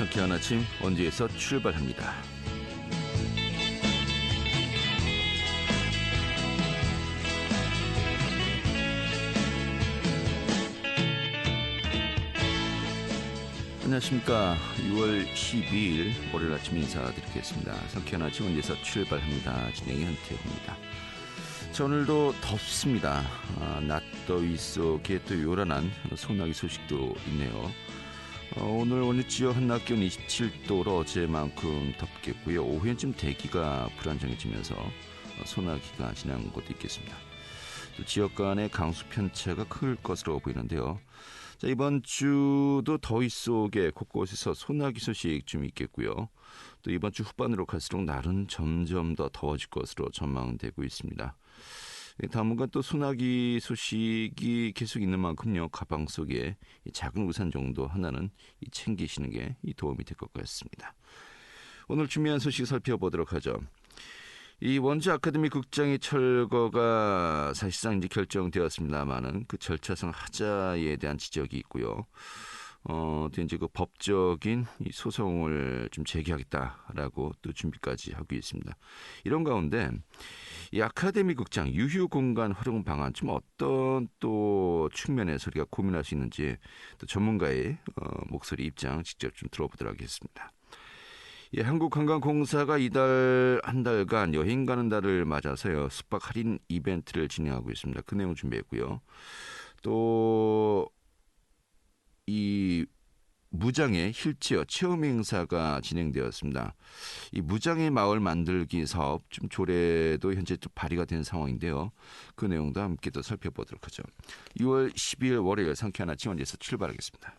상쾌한 아침 원주에서 출발합니다. 안녕하십니까. 6월 12일 월요일 아침 인사드리겠습니다. 상쾌한 아침 원주에서 출발합니다. 진행의 현태호입니다. 자, 오늘도 덥습니다. 낮더위 속에 또 요란한 소나기 소식도 있네요. 오늘 어느 지역 한낮 기온 27도로 어제만큼 덥겠고요. 오후엔쯤 대기가 불안정해지면서 소나기가 지나는 곳도 있겠습니다. 또 지역 간의 강수 편차가 클 것으로 보이는데요. 자, 이번 주도 더위 속에 곳곳에서 소나기 소식 좀 있겠고요. 또 이번 주 후반으로 갈수록 날은 점점 더 더워질 것으로 전망되고 있습니다. 당분간 또 소나기 소식이 계속 있는 만큼요, 가방 속에 작은 우산 정도 하나는 챙기시는 게 도움이 될 것 같습니다. 오늘 준비한 소식 살펴보도록 하죠. 이 원주 아카데미 극장의 철거가 사실상 이제 결정되었습니다만은 그 절차상 하자에 대한 지적이 있고요. 또 이제 그 법적인 이 소송을 좀 제기하겠다라고 또 준비까지 하고 있습니다. 이런 가운데 이 아카데미 극장 유휴 공간 활용 방안 좀 어떤 또 측면에서 우리가 고민할 수 있는지 또 전문가의 목소리 입장 직접 좀 들어보도록 하겠습니다. 예, 한국관광공사가 이달 한 달간 여행 가는 달을 맞아서요 숙박 할인 이벤트를 진행하고 있습니다. 그 내용 준비했고요. 또 이 무장의 힐체어 체험 행사가 진행되었습니다. 이 무장의 마을 만들기 사업 좀 조례도 현재 좀 발의가 된 상황인데요. 그 내용도 함께 또 살펴보도록 하죠. 6월 12일 월요일 상쾌한 아침 원주에서 출발하겠습니다.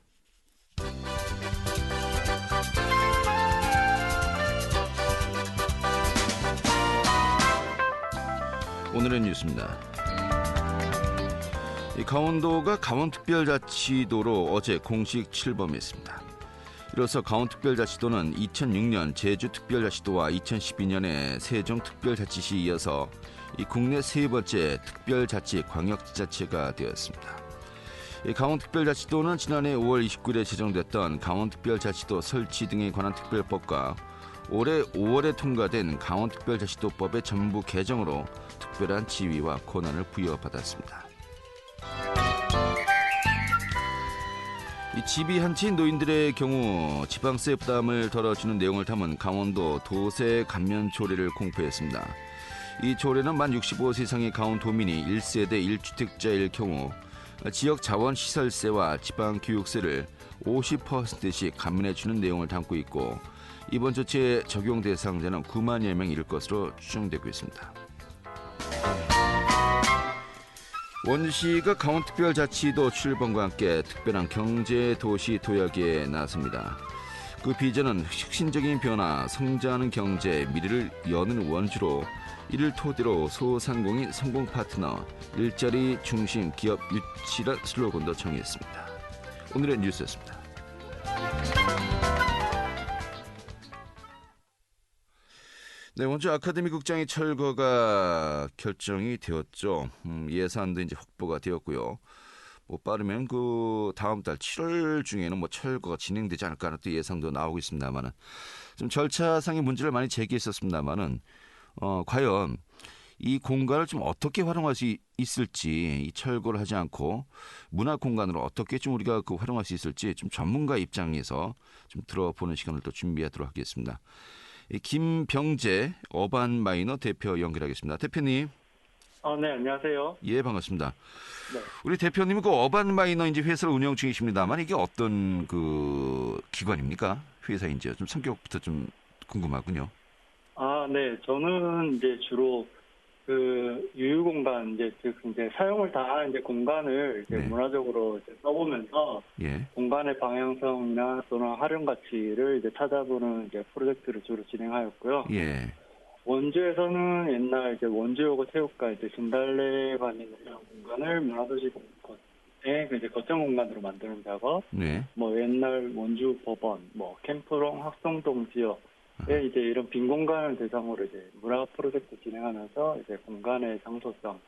오늘의 뉴스입니다. 강원도가 강원특별자치도로 어제 공식 출범했습니다. 이로써 강원특별자치도는 2006년 제주특별자치도와 2012년에 세종특별자치시에 이어서 국내 세 번째 특별자치 광역지자체가 되었습니다. 강원특별자치도는 지난해 5월 29일에 제정됐던 강원특별자치도 설치 등에 관한 특별법과 올해 5월에 통과된 강원특별자치도법의 전부 개정으로 특별한 지위와 권한을 부여받았습니다. 이 집이 한 채인 노인들의 경우 지방세 부담을 덜어주는 내용을 담은 강원도 도세 감면 조례를 공포했습니다. 이 조례는 만 65세 이상의 강원도민이 1세대 1주택자일 경우 지역 자원시설세와 지방교육세를 50%씩 감면해주는 내용을 담고 있고 이번 조치의 적용 대상자는 9만여 명이 이를 것으로 추정되고 있습니다. 원주시가 강원특별자치도 출범과 함께 특별한 경제도시 도약에 나섭니다. 그 비전은 혁신적인 변화, 성장하는 경제, 미래를 여는 원주로 이를 토대로 소상공인 성공 파트너, 일자리 중심 기업 유치란 슬로건도 정했습니다. 오늘의 뉴스였습니다. 네, 원주 아카데미 극장의 철거가 결정이 되었죠. 예산도 이제 확보가 되었고요. 빠르면 그 다음 달 7월 중에는 철거가 진행되지 않을까 하는 또 예상도 나오고 있습니다만은 좀 절차상의 문제를 많이 제기했었습니다만은 과연 이 공간을 좀 어떻게 활용할 수 있을지, 이 철거를 하지 않고 문화 공간으로 어떻게 좀 우리가 활용할 수 있을지 좀 전문가 입장에서 좀 들어보는 시간을 또 준비하도록 하겠습니다. 김병재 어반마이너 대표 연결하겠습니다. 대표님. 네, 안녕하세요. 예, 반갑습니다. 네. 우리 대표님은 어반마이너 이제 회사를 운영 중이십니다만 이게 어떤 기관입니까? 회사인지요? 좀 성격부터 좀 궁금하군요. 네, 저는 이제 주로 유휴공간 이제 사용을 다 이제 공간을 이제 네. 문화적으로 이제 써보면서 예. 공간의 방향성이나 또는 활용 가치를 이제 찾아보는 이제 프로젝트를 주로 진행하였고요. 예. 원주에서는 옛날 이제 원주여고 체육관 이제 진달래관이 있는 공간을 문화도시 이제 거점 공간으로 만드는 작업. 네. 옛날 원주 법원, 캠프롱, 학성동 지역에 이제 이런 빈 공간을 대상으로 이제 문화 프로젝트 진행하면서 이제 공간의 장소성,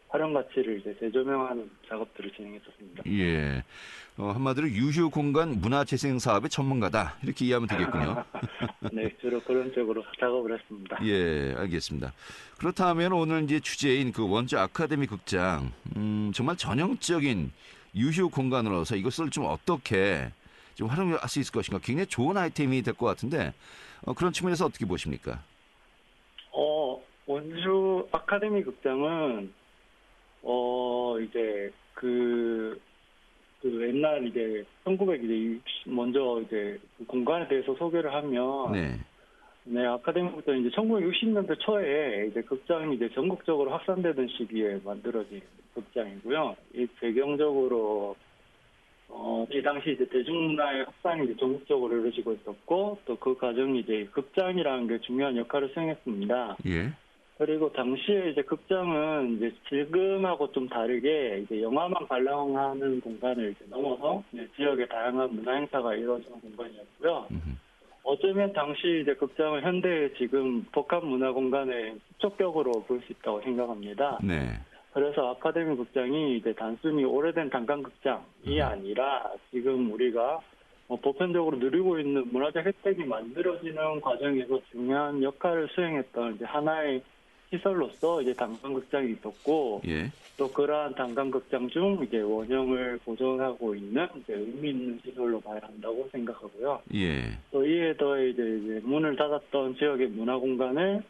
활용 가치를 이제 재조명하는 작업들을 진행했었습니다. 예. 한마디로 유휴 공간 문화 재생 사업의 전문가다. 이렇게 이해하면 되겠군요. 네, 주로 그런 쪽으로 작업을 했습니다. 예, 알겠습니다. 그렇다면 오늘 이제 주제인 그 원주 아카데미 극장, 정말 전형적인 유휴 공간으로서 이것을 좀 어떻게 좀 활용할 수 있을 것인가 굉장히 좋은 아이템이 될 것 같은데 그런 측면에서 어떻게 보십니까? 원주 아카데미 극장은 이제 그 옛날 이제 1900 이제 먼저 이제 그 공간에 대해서 소개를 하면 네, 네, 아카데미 극장이 이제 1960년대 초에 이제 극장이 이제 전국적으로 확산되던 시기에 만들어진 극장이고요. 이 배경적으로 이 당시 이제 대중문화의 확산이 이제 전국적으로 이루어지고 있었고 또 그 과정이 이제 극장이라는 게 중요한 역할을 수행했습니다. 예, 그리고 당시에 이제 극장은 이제 지금하고 좀 다르게 이제 영화만 관람하는 공간을 이제 넘어서 이제 지역의 다양한 문화 행사가 이루어지는 공간이었고요. 어쩌면 당시 이제 극장을 현대의 지금 복합 문화 공간의 축적격으로 볼 수 있다고 생각합니다. 네, 그래서 아카데미 극장이 이제 단순히 오래된 단관 극장이 아니라 지금 우리가 보편적으로 누리고 있는 문화적 혜택이 만들어지는 과정에서 중요한 역할을 수행했던 이제 하나의 시설로서 이제 단관극장이 있었고, 예, 또 그러한 단관극장 중 이제 원형을 보존하고 있는 이제 의미 있는 시설로 봐야 한다고 생각하고요. 예, 또 이에 더해 이제 문을 닫았던 지역의 문화 공간을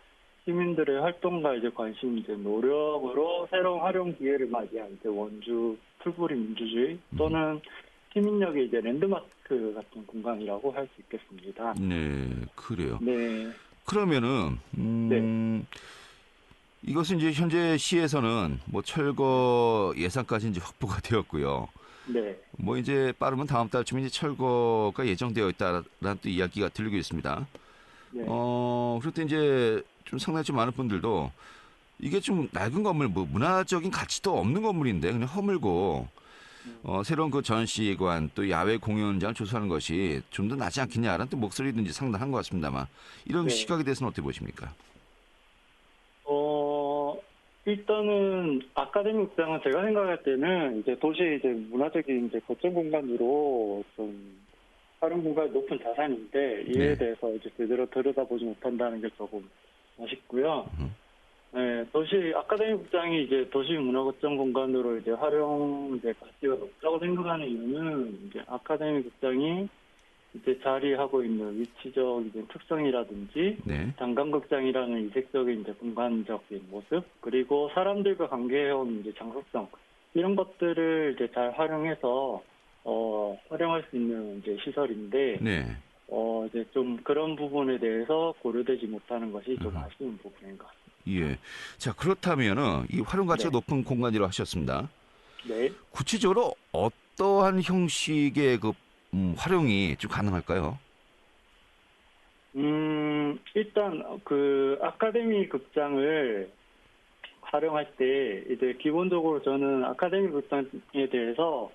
시민들의 활동과 이제 관심, 이제 노력으로 새로운 활용 기회를 맞이한 이제 원주 풀뿌리 민주주의 또는 시민역의 이제 랜드마크 같은 공간이라고 할 수 있겠습니다. 네, 그래요. 네. 그러면은 이것은 이제 현재 시에서는 뭐 철거 예산까지 이제 확보가 되었고요. 네. 뭐 이제 빠르면 다음 달쯤에 이제 철거가 예정되어 있다라는 또 이야기가 들리고 있습니다. 네. 그런데 이제 좀 상당히 좀 많은 분들도 이게 좀 낡은 건물, 뭐 문화적인 가치도 없는 건물인데 그냥 허물고 새로운 그 전시관 또 야외 공연장 조성하는 것이 좀 더 낫지 않겠냐라는 또 목소리도 이제 상당한 것 같습니다만 이런 네. 시각에 대해서는 어떻게 보십니까? 일단은 아카데미 극장은 제가 생각할 때는 이제 도시의 이제 문화적인 이제 거점 공간으로 좀 활용 공간이 높은 자산인데 이에 네. 대해서 이제 제대로 들여다보지 못한다는 게 조금 아쉽고요. 네, 도시 아카데미 극장이 이제 도시 문화 거점 공간으로 이제 활용 이제 가치가 높다고 생각하는 이유는 이제 아카데미 극장이 이제 자리하고 있는 위치적 이제 특성이라든지 네. 단관극장이라는 이색적인 이제 공간적인 모습 그리고 사람들과 관계해온 이제 장소성 이런 것들을 이제 잘 활용해서 활용할 수 있는 이제 시설인데 네. 이제 좀 그런 부분에 대해서 고려되지 못하는 것이 좀 아쉬운 부분인 것 같습니다. 예. 자, 그렇다면은 이 활용 가치가 네. 높은 공간이라고 하셨습니다. 네. 구체적으로 어떠한 형식의 그 활용이 좀 가능할까요? 일단 그 아카데미 극장을 활용할 때 이제 기본적으로 저는 아카데미 극장에 대해서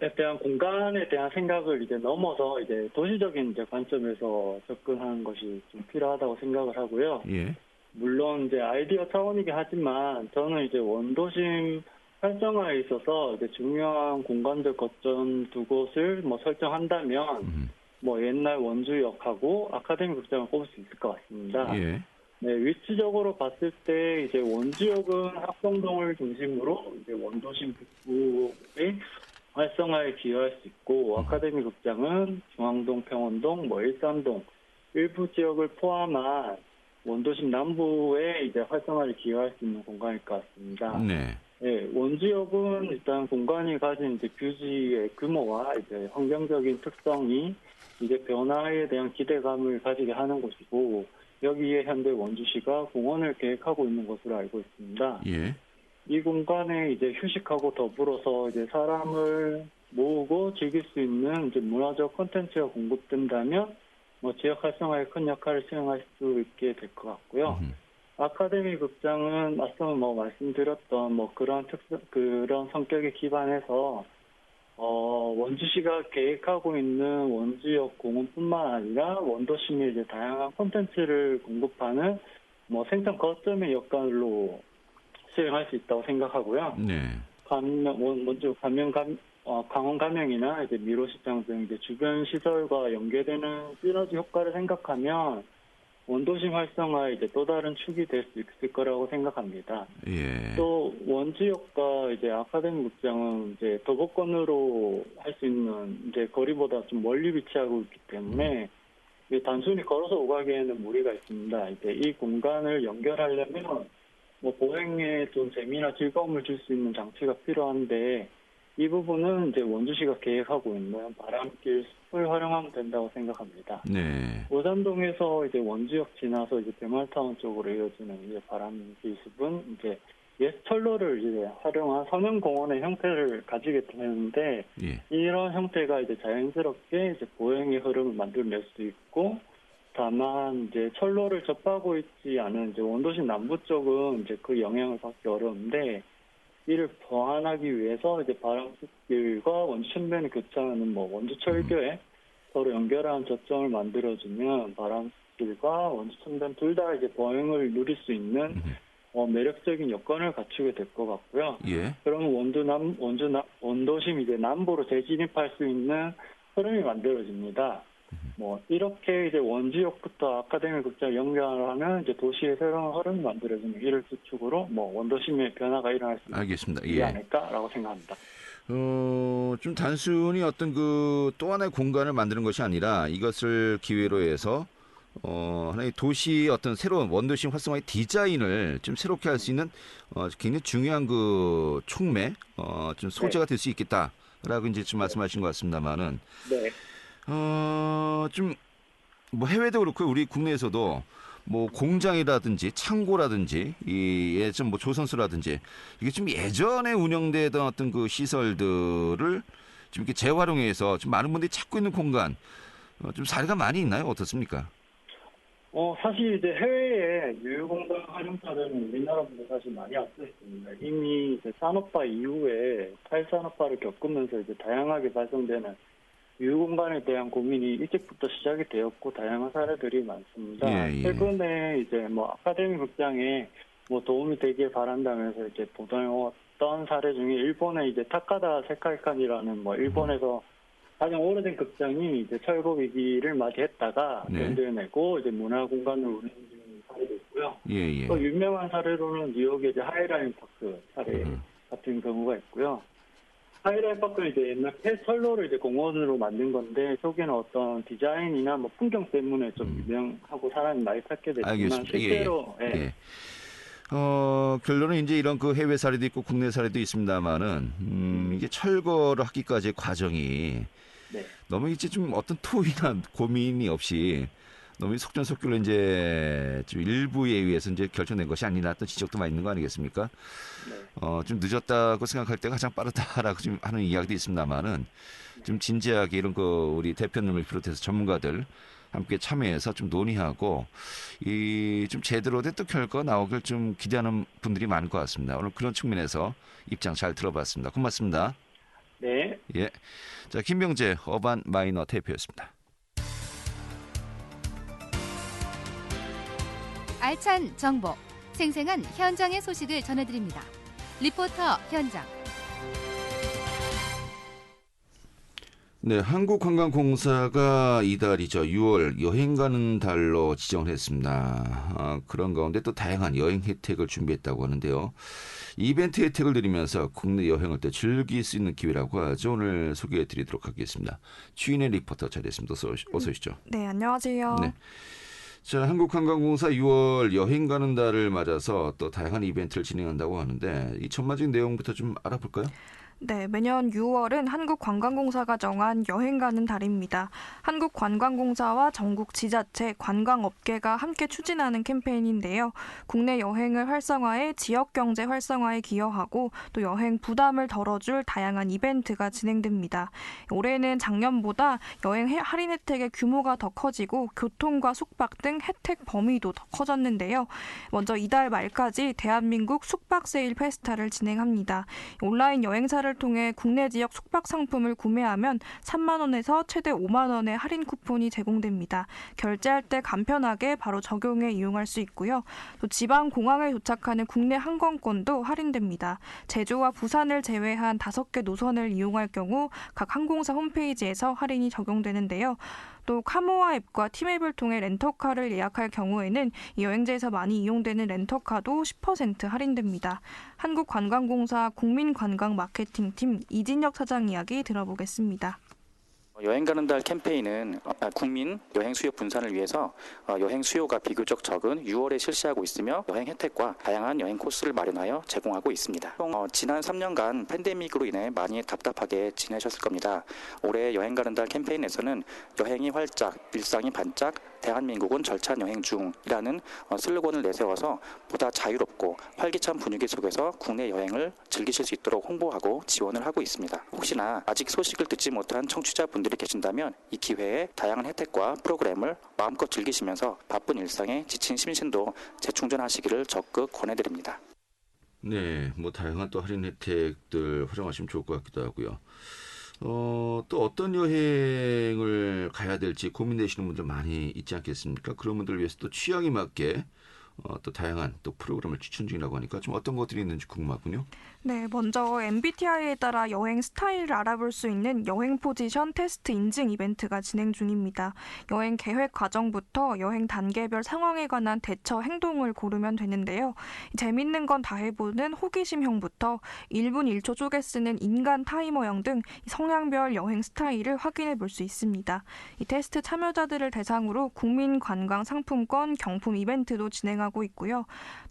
에 대한 공간에 대한 생각을 이제 넘어서 이제 도시적인 이제 관점에서 접근하는 것이 좀 필요하다고 생각을 하고요. 예. 물론 이제 아이디어 차원이긴 하지만 저는 이제 원도심 활성화에 있어서 이제 중요한 공간적 거점 두 곳을 뭐 설정한다면 뭐 옛날 원주역하고 아카데미 극장을 꼽을 수 있을 것 같습니다. 예. 네, 위치적으로 봤을 때 이제 원주역은 합성동을 중심으로 이제 원도심 북부의 활성화에 기여할 수 있고 아카데미 극장은 중앙동, 평원동, 뭐 일산동 일부 지역을 포함한 원도심 남부에 이제 활성화를 기여할 수 있는 공간일 것 같습니다. 네. 네, 원주역은 일단 공간이 가진 이제 규지의 규모와 이제 환경적인 특성이 이제 변화에 대한 기대감을 가지게 하는 곳이고 여기에 현재 원주시가 공원을 계획하고 있는 것으로 알고 있습니다. 예. 이 공간에 이제 휴식하고 더불어서 이제 사람을 모으고 즐길 수 있는 이제 문화적 콘텐츠가 공급된다면 뭐 지역 활성화에 큰 역할을 수행할 수 있게 될 것 같고요. 아카데미 극장은 앞서 뭐 말씀드렸던 뭐 그런 그런 성격에 기반해서 원주시가 계획하고 있는 원주역 공원뿐만 아니라 원도심의 이제 다양한 콘텐츠를 공급하는 뭐 생산 거점의 역할로 수행할 수 있다고 생각하고요. 네. 먼저 강원 감영이나 이제 미로시장 등 이제 주변 시설과 연계되는 시너지 효과를 생각하면 원도심 활성화의 이제 또 다른 축이 될 수 있을 거라고 생각합니다. 예. 또 원지역과 이제 아카데미 극장은 이제 도보권으로 할 수 있는 이제 거리보다 좀 멀리 위치하고 있기 때문에 단순히 걸어서 오가기에는 무리가 있습니다. 이제 이 공간을 연결하려면 뭐 보행에 좀 재미나 즐거움을 줄 수 있는 장치가 필요한데 이 부분은 이제 원주시가 계획하고 있는 바람길 숲을 활용하면 된다고 생각합니다. 네. 오산동에서 이제 원주역 지나서 이제 배말타운 쪽으로 이어지는 이제 바람길 숲은 이제 옛 철로를 이제 활용한 서면공원의 형태를 가지게 되는데 예. 이런 형태가 이제 자연스럽게 이제 보행의 흐름을 만들어낼 수 있고 다만 이제 철로를 접하고 있지 않은 이제 원도시 남부 쪽은 이제 그 영향을 받기 어려운데 이를 보완하기 위해서 이제 바람숲길과 원주천변을 교차하는 뭐 원주철교에 서로 연결하는 저점을 만들어주면 바람숲길과 원주천변 둘 다 이제 보행을 누릴 수 있는 매력적인 여건을 갖추게 될 것 같고요. 예. 그러면 원도심 이제 남부로 재진입할 수 있는 흐름이 만들어집니다. 뭐 이렇게 이제 원지역부터 아카데미 극장 연결하면 이제 도시의 새로운 흐름이 만들어지는 이를 주축으로 뭐 원도심의 변화가 일어날 수 알겠습니다. 있지 예. 않을까라고 생각합니다. 좀 단순히 어떤 그 또 하나의 공간을 만드는 것이 아니라 이것을 기회로 해서 하나의 도시 어떤 새로운 원도심 활성화의 디자인을 좀 새롭게 할 수 있는 굉장히 중요한 그 촉매 좀 소재가 될 수 있겠다라고 이제 좀 말씀하신 것 같습니다만은 네. 좀 뭐 해외도 그렇고 우리 국내에서도 뭐 공장이라든지 창고라든지 이 예전 뭐 조선소라든지 이게 좀 예전에 운영되던 어떤 그 시설들을 좀 이렇게 재활용해서 좀 많은 분들이 찾고 있는 공간 좀 사례가 많이 있나요? 어떻습니까? 사실 이제 해외에 유휴공간 활용 사례는 우리나라보다 사실 많이 앞서 있습니다. 이미 이제 산업화 이후에 탈산업화를 겪으면서 이제 다양하게 발생되는 유휴공간에 대한 고민이 일찍부터 시작이 되었고 다양한 사례들이 많습니다. 예. 최근에 이제 뭐 아카데미 극장에 뭐 도움이 되길 바란다면서 이제 보도해왔던 사례 중에 일본의 이제 타카다 세카이칸이라는 뭐 일본에서 가장 오래된 극장이 이제 철거 위기를 맞이했다가 견뎌내고 이제 문화공간으로 운영 중인 사례도 있고요. 예. 또 유명한 사례로는 뉴욕의 이제 하이라인 파크 사례 같은 경우가 있고요. 하이라인 파크는 이제 옛날 폐철로를 이제 공원으로 만든 건데 초기에는 어떤 디자인이나 뭐 풍경 때문에 좀 유명하고 사람이 많이 찾게 됐지만 알겠습니다. 실제로 예. 결론은 이제 이런 그 해외 사례도 있고 국내 사례도 있습니다만은 이게 철거를 하기까지의 과정이 너무 이제 좀 어떤 토의나 고민이 없이 너무 속전속결로 이제 좀 일부에 의해서 이제 결정된 것이 아니라 또 지적도 많이 있는 거 아니겠습니까? 좀 늦었다고 생각할 때가 가장 빠르다라고 좀 하는 이야기도 있습니다만은 좀 진지하게 이런 거 우리 대표님을 비롯해서 전문가들 함께 참여해서 좀 논의하고 이 좀 제대로 된 또 결과 나오길 좀 기대하는 분들이 많을 것 같습니다. 오늘 그런 측면에서 입장 잘 들어봤습니다. 고맙습니다. 네. 예. 자, 김병재 어반 마이너 대표였습니다. 알찬 정보, 생생한 현장의 소식을 전해드립니다. 리포터 현장. 네, 한국관광공사가 이달이죠. 6월 여행 가는 달로 지정을 했습니다. 그런 가운데 또 다양한 여행 혜택을 준비했다고 하는데요. 이벤트 혜택을 드리면서 국내 여행을 또 즐길 수 있는 기회라고 하죠. 오늘 소개해드리도록 하겠습니다. 추인의 리포터 자리했습니다. 어서 오시죠. 네, 안녕하세요. 네. 자, 한국관광공사 6월 여행 가는 달을 맞아서 또 다양한 이벤트를 진행한다고 하는데 이 전반적인 내용부터 좀 알아볼까요? 네, 매년 6월은 한국관광공사가 정한 여행 가는 달입니다. 한국관광공사와 전국 지자체, 관광업계가 함께 추진하는 캠페인인데요. 국내 여행을 활성화해 지역경제 활성화에 기여하고 또 여행 부담을 덜어줄 다양한 이벤트가 진행됩니다. 올해는 작년보다 여행 할인 혜택의 규모가 더 커지고 교통과 숙박 등 혜택 범위도 더 커졌는데요. 먼저 이달 말까지 대한민국 숙박 세일 페스타를 진행합니다. 온라인 여행사를 쿠폰을 통해 국내 지역 숙박 상품을 구매하면 3만 원에서 최대 5만 원의 할인 쿠폰이 제공됩니다. 결제할 때 간편하게 바로 적용해 이용할 수 있고요. 또 지방 공항에 도착하는 국내 항공권도 할인됩니다. 제주와 부산을 제외한 5개 노선을 이용할 경우 각 항공사 홈페이지에서 할인이 적용되는데요. 또 카모아 앱과 팀앱을 통해 렌터카를 예약할 경우에는 여행지에서 많이 이용되는 렌터카도 10% 할인됩니다. 한국관광공사 국민관광마케팅팀 이진혁 사장 이야기 들어보겠습니다. 여행 가는 달 캠페인은 국민 여행 수요 분산을 위해서 여행 수요가 비교적 적은 6월에 실시하고 있으며 여행 혜택과 다양한 여행 코스를 마련하여 제공하고 있습니다. 지난 3년간 팬데믹으로 인해 많이 답답하게 지내셨을 겁니다. 올해 여행 가는 달 캠페인에서는 여행이 활짝, 일상이 반짝, 대한민국은 절찬 여행 중이라는 슬로건을 내세워서 보다 자유롭고 활기찬 분위기 속에서 국내 여행을 즐기실 수 있도록 홍보하고 지원을 하고 있습니다. 혹시나 아직 소식을 듣지 못한 청취자분들이 계신다면 이 기회에 다양한 혜택과 프로그램을 마음껏 즐기시면서 바쁜 일상에 지친 심신도 재충전하시기를 적극 권해드립니다. 네, 뭐 다양한 또 할인 혜택들 활용하시면 좋을 것 같기도 하고요. 또 어떤 여행을 가야 될지 고민되시는 분들 많이 있지 않겠습니까? 그런 분들을 위해서 또 취향에 맞게 또 다양한 또 프로그램을 추천 중이라고 하니까 좀 어떤 것들이 있는지 궁금하군요. 네, 먼저 MBTI에 따라 여행 스타일을 알아볼 수 있는 여행 포지션 테스트 인증 이벤트가 진행 중입니다. 여행 계획 과정부터 여행 단계별 상황에 관한 대처 행동을 고르면 되는데요. 재밌는 건 다 해보는 호기심형부터 1분 1초 쪼개 쓰는 인간 타이머형 등 성향별 여행 스타일을 확인해 볼 수 있습니다. 이 테스트 참여자들을 대상으로 국민관광 상품권 경품 이벤트도 진행하고 있고요.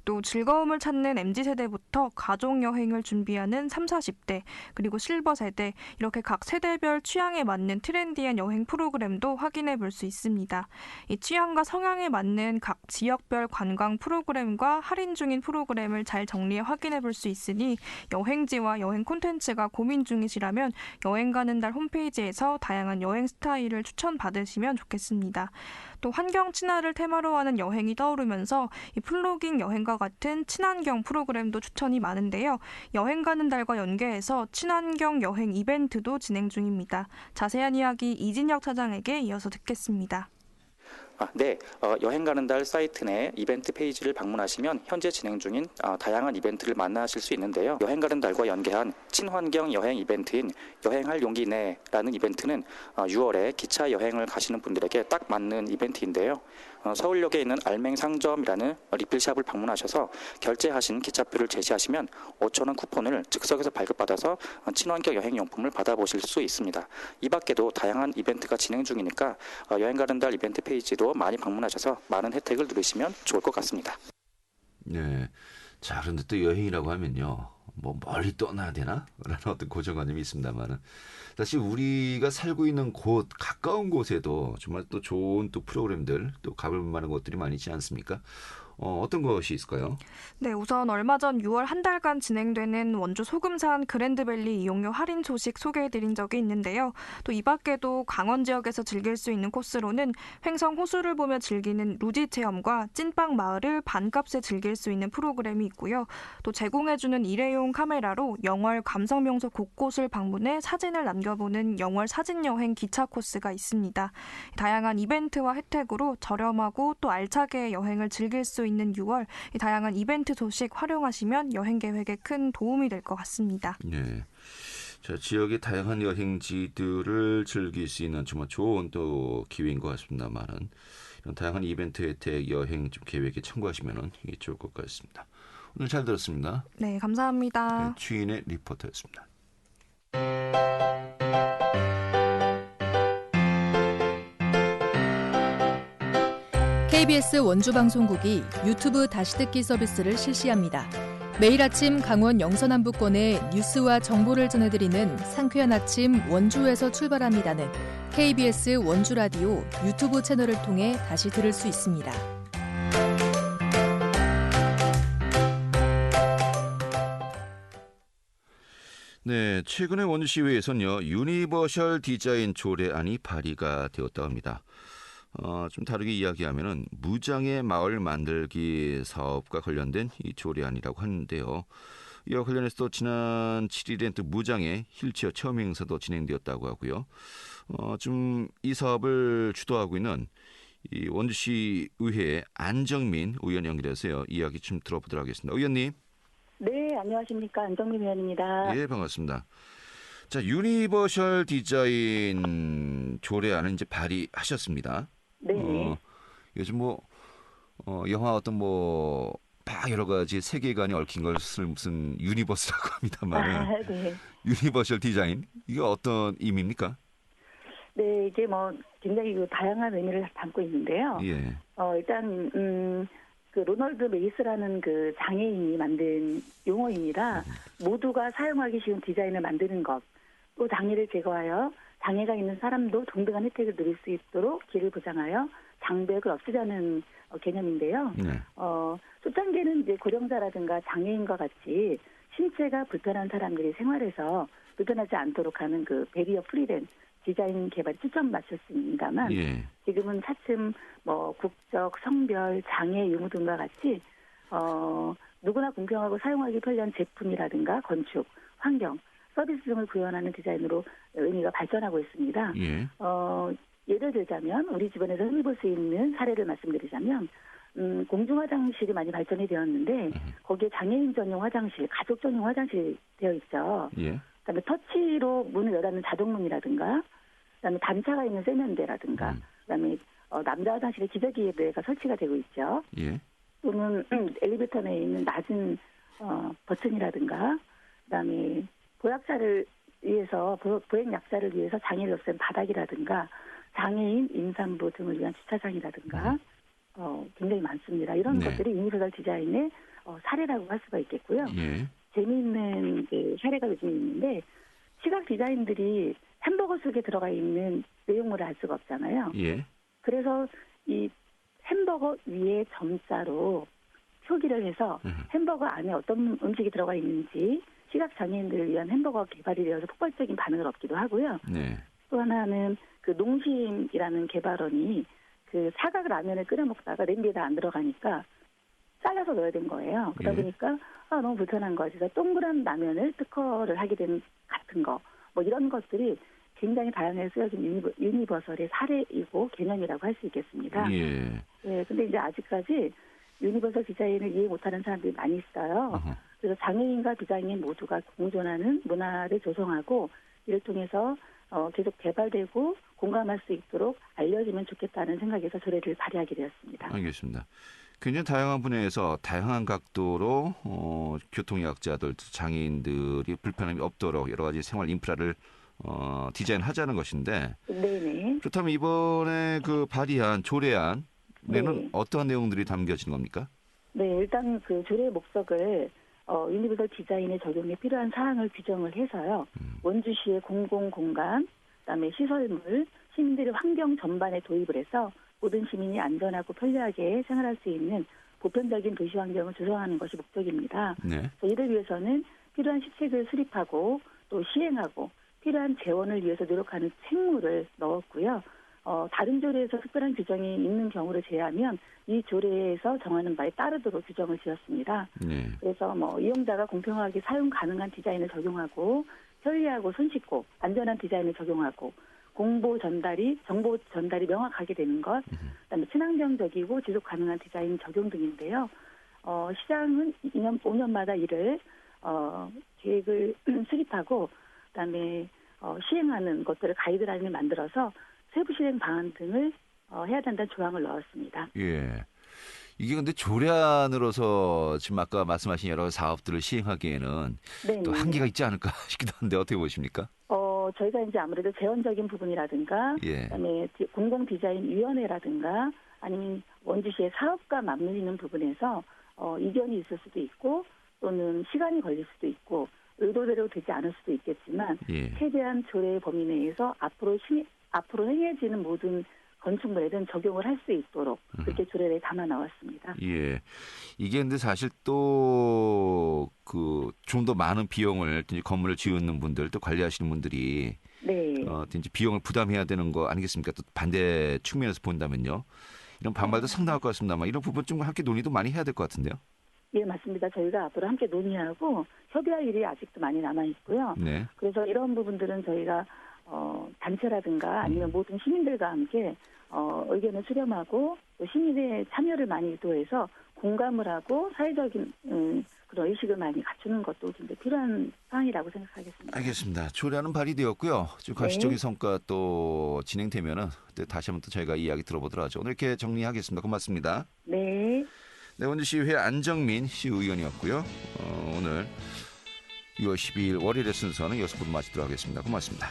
또 즐거움을 찾는 MZ세대부터 가족여행을 준비하는 30, 40대, 그리고 실버 세대, 이렇게 각 세대별 취향에 맞는 트렌디한 여행 프로그램도 확인해 볼 수 있습니다. 이 취향과 성향에 맞는 각 지역별 관광 프로그램과 할인 중인 프로그램을 잘 정리해 확인해 볼 수 있으니 여행지와 여행 콘텐츠가 고민 중이시라면 여행 가는 달 홈페이지에서 다양한 여행 스타일을 추천받으시면 좋겠습니다. 또 환경 친화를 테마로 하는 여행이 떠오르면서 이 플로깅 여행과 같은 친환경 프로그램도 추천이 많은데요. 여행 가는 달과 연계해서 친환경 여행 이벤트도 진행 중입니다. 자세한 이야기 이진혁 차장에게 이어서 듣겠습니다. 네, 여행 가는 달 사이트 내 이벤트 페이지를 방문하시면 현재 진행 중인 다양한 이벤트를 만나실 수 있는데요. 여행 가는 달과 연계한 친환경 여행 이벤트인 여행할 용기 내라는 이벤트는 6월에 기차 여행을 가시는 분들에게 딱 맞는 이벤트인데요. 서울역에 있는 알맹 상점이라는 리필샵을 방문하셔서 결제하신 기차표를 제시하시면 5,000원 쿠폰을 즉석에서 발급받아서 친환경 여행용품을 받아보실 수 있습니다. 이 밖에도 다양한 이벤트가 진행 중이니까 여행 가는 달 이벤트 페이지도 많이 방문하셔서 많은 혜택을 누리시면 좋을 것 같습니다. 네, 자 그런데 또 여행이라고 하면요, 뭐 멀리 떠나야 되나? 라는 어떤 고정관념이 있습니다만은 사실 우리가 살고 있는 곳, 가까운 곳에도 정말 또 좋은 또 프로그램들, 또 가볼 만한 것들이 많이 있지 않습니까? 어떤 것이 있을까요? 네, 우선 얼마 전 6월 한 달간 진행되는 원주 소금산 그랜드밸리 이용료 할인 소식 소개해드린 적이 있는데요. 또 이 밖에도 강원 지역에서 즐길 수 있는 코스로는 횡성 호수를 보며 즐기는 루지 체험과 찐빵 마을을 반값에 즐길 수 있는 프로그램이 있고요. 또 제공해주는 일회용 카메라로 영월 감성명소 곳곳을 방문해 사진을 남겨보는 영월 사진여행 기차 코스가 있습니다. 다양한 이벤트와 혜택으로 저렴하고 또 알차게 여행을 즐길 수 있는 6월, 이 다양한 이벤트 소식 활용하시면 여행 계획에 큰 도움이 될 것 같습니다. 네. 자, 지역의 다양한 여행지들을 즐길 수 있는 정말 좋은 또 기회인 것 같습니다만은 이런 다양한 이벤트 혜택 여행 좀 계획에 참고하시면 이게 좋을 것 같습니다. 오늘 잘 들었습니다. 네, 감사합니다. 네, 추인의 리포터였습니다. KBS 원주방송국이 유튜브 다시 듣기 서비스를 실시합니다. 매일 아침 강원 영서남부권의 뉴스와 정보를 전해드리는 상쾌한 아침 원주에서 출발합니다는 KBS 원주라디오 유튜브 채널을 통해 다시 들을 수 있습니다. 네, 최근에 원주시의회에서는요, 유니버셜 디자인 조례안이 발의가 되었다고 합니다. 좀 다르게 이야기하면은 무장애 마을 만들기 사업과 관련된 이 조례안이라고 하는데요. 이와 관련해서 또 지난 7일엔 또 무장의 휠체어 체험 행사도 진행되었다고 하고요. 좀 이 사업을 주도하고 있는 이 원주시 의회 안정민 의원 연결해서요. 이야기 좀 들어보도록 하겠습니다. 의원님. 네, 안녕하십니까. 안정민 의원입니다. 예, 반갑습니다. 자, 유니버셜 디자인 조례안을 이제 발의하셨습니다. 네. 요즘 영화 어떤 여러 가지 세계관이 얽힌 것을 무슨 유니버스라고 합니다만 네. 유니버셜 디자인 이게 어떤 의미입니까? 네, 이게 굉장히 다양한 의미를 담고 있는데요. 예. 일단 그 로널드 메이스라는 그 장애인이 만든 용어입니다. 모두가 사용하기 쉬운 디자인을 만드는 것, 또 장애를 제거하여 장애가 있는 사람도 동등한 혜택을 누릴 수 있도록 길을 보장하여 장벽을 없애자는 개념인데요. 네. 초창기에는 이제 고령자라든가 장애인과 같이 신체가 불편한 사람들이 생활에서 불편하지 않도록 하는 그 베리어 프리된 디자인 개발이 초점맞췄습니다만 예. 지금은 차츰 국적, 성별, 장애 유무 등과 같이 누구나 공평하고 사용하기 편리한 제품이라든가 건축, 환경, 서비스 등을 구현하는 디자인으로 의미가 발전하고 있습니다. 예. 예를 들자면 우리 주변에서 흔히 볼 수 있는 사례를 말씀드리자면 공중 화장실이 많이 발전이 되었는데 거기에 장애인 전용 화장실, 가족 전용 화장실이 되어 있죠. 예. 그다음에 터치로 문을 열어닫는 자동문이라든가, 그다음에 단차가 있는 세면대라든가, 그다음에 남자 화장실에 기저귀가 설치가 되고 있죠. 예. 또는 엘리베이터 내에 있는 낮은 버튼이라든가, 그다음에 보약자를 위해서 보행 약자를 위해서 장애를 없앤 바닥이라든가, 장애인 임산부 등을 위한 주차장이라든가, 굉장히 많습니다. 이런 네. 것들이 유니버설 디자인의 사례라고 할 수가 있겠고요. 예. 재미있는 그 사례가 요즘 있는데 시각 디자인들이 햄버거 속에 들어가 있는 내용물을 알 수가 없잖아요. 예. 그래서 이 햄버거 위에 점자로 표기를 해서 햄버거 안에 어떤 음식이 들어가 있는지 시각 장애인들을 위한 햄버거 개발이 되어서 폭발적인 반응을 얻기도 하고요. 네. 또 하나는 그 농심이라는 개발원이 그 사각 라면을 끓여 먹다가 냄비에다 안 들어가니까 잘라서 넣어야 된 거예요. 그러다 예. 보니까 너무 불편한 거지. 그래서 동그란 라면을 특허를 하게 된 같은 거. 이런 것들이 굉장히 다양하게 쓰여진 유니버설의 사례이고 개념이라고 할 수 있겠습니다. 예. 네, 근데 이제 아직까지 유니버설 디자인을 이해 못하는 사람들이 많이 있어요. 그래서 장애인과 비장애인 모두가 공존하는 문화를 조성하고 이를 통해서 계속 개발되고 공감할 수 있도록 알려지면 좋겠다는 생각에서 조례를 발의하게 되었습니다. 알겠습니다. 굉장히 다양한 분야에서 다양한 각도로 교통약자들, 장애인들이 불편함이 없도록 여러 가지 생활 인프라를 디자인하자는 것인데 네네. 그렇다면 이번에 그 발의한 조례안에는 네. 어떠한 내용들이 담겨진 겁니까? 네, 일단 그 조례의 목적을 유니버설 디자인에 적용에 필요한 사항을 규정을 해서요. 원주시의 공공공간, 그다음에 시설물, 시민들의 환경 전반에 도입을 해서 모든 시민이 안전하고 편리하게 생활할 수 있는 보편적인 도시 환경을 조성하는 것이 목적입니다. 네. 이를 위해서는 필요한 시책을 수립하고 또 시행하고 필요한 재원을 위해서 노력하는 책무를 넣었고요. 다른 조례에서 특별한 규정이 있는 경우를 제외하면 이 조례에서 정하는 바에 따르도록 규정을 지었습니다. 네. 그래서 이용자가 공평하게 사용 가능한 디자인을 적용하고 편리하고 손쉽고 안전한 디자인을 적용하고 정보 전달이 명확하게 되는 것, 그다음에 친환경적이고 지속 가능한 디자인 적용 등인데요. 시장은 5년마다 이를 계획을 수립하고 그다음에 시행하는 것들을 가이드라인을 만들어서 세부 실행 방안 등을 해야 된다는 조항을 넣었습니다. 예. 이게 근데 조례안으로서 지금 아까 말씀하신 여러 사업들을 시행하기에는 네. 또 한계가 있지 않을까 싶기도 한데 어떻게 보십니까? 저희가 이제 아무래도 재원적인 부분이라든가, 예. 그다음에 공공 디자인 위원회라든가, 아니면 원주시의 사업과 맞물리는 부분에서 이견이 있을 수도 있고, 또는 시간이 걸릴 수도 있고, 의도대로 되지 않을 수도 있겠지만, 예. 최대한 조례의 범위 내에서 앞으로 행해지는 모든 건축물에는 적용을 할 수 있도록 그렇게 조례에 담아 나왔습니다. 예. 이게 근데 사실 또 좀 더 많은 비용을 건물을 지으는 분들 또 관리하시는 분들이 네. 이제 비용을 부담해야 되는 거 아니겠습니까? 또 반대 측면에서 본다면요. 이런 반발도 상당할 것 같습니다만 이런 부분 좀 함께 논의도 많이 해야 될 것 같은데요. 예, 맞습니다. 저희가 앞으로 함께 논의하고 협의할 일이 아직도 많이 남아 있고요. 네. 그래서 이런 부분들은 저희가 단체라든가 아니면 모든 시민들과 함께 의견을 수렴하고 또 시민의 참여를 많이 유도해서 공감을 하고 사회적인 그런 의식을 많이 갖추는 것도 굉장히 필요한 사항이라고 생각하겠습니다. 알겠습니다. 조례안은 발의되었고요. 지금 가시적인 성과 또 진행되면은 그때 다시 한번 또 저희가 이야기 들어보도록 하죠. 오늘 이렇게 정리하겠습니다. 고맙습니다. 네. 네, 원주시의회 안정민 시의원이었고요. 오늘 6월 12일 월요일의 순서는 여기서 모두 마치도록 하겠습니다. 고맙습니다.